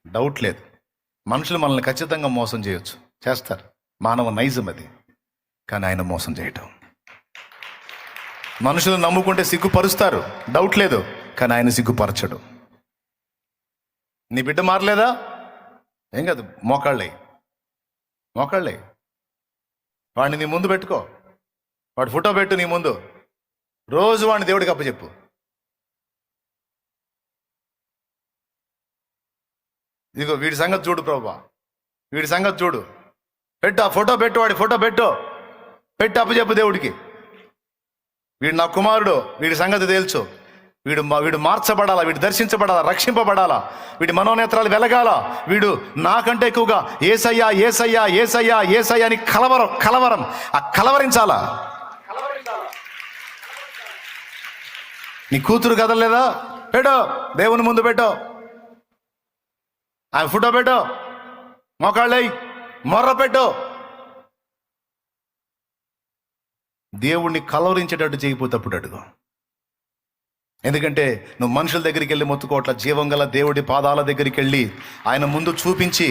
Doubt లేదు. మనుషులు మనల్ని ఖచ్చితంగా మోసం చేయొచ్చు, చేస్తారు, మానవ నైజం అది. కానీ ఆయన మోసం చేయటం. మనుషులు నమ్ముకుంటే సిగ్గుపరుస్తారు, డౌట్ లేదు. కానీ ఆయన సిగ్గుపరచడు. నీ బిడ్డ మారలేదా, ఏం కాదు, మోకాళ్ళే వాడిని నీ ముందు పెట్టుకో, వాడి ఫోటో పెట్టు నీ ముందు, రోజు వాడిని దేవుడికి అప్పచెప్పు. ఇదిగో వీడి సంగతి చూడు ప్రభువా, వీడి సంగతి చూడు, పెట్టు, ఆ ఫోటో పెట్టు, వాడి ఫోటో పెట్టు అప్పచెప్పు దేవుడికి. వీడు నా కుమారుడు, వీడి సంగతి తేల్చు. వీడు మార్చబడాలా, వీడు దర్శించబడాలా, రక్షింపబడాలా, వీడి మనోనేత్రాలు వెలగాల. వీడు నాకంటే ఎక్కువగా యేసయ్యా యేసయ్యా యేసయ్యా యేసయ్యా అని కలవరం కలవరించాలా. నీ కూతురు కదలలేదా, పెట్టు దేవుని ముందు, పెట్టు ఆయన ఫోటో పెట్టు, మోకాళ్ళై మొర్ర పెట్టు. దేవుణ్ణి కలవరించేటట్టు చేయకపోతప్పుడు అడుగు. ఎందుకంటే నువ్వు మనుషుల దగ్గరికి వెళ్ళి మొత్తుకోవట్ల, జీవం గల దేవుడి పాదాల దగ్గరికి వెళ్ళి ఆయన ముందు చూపించి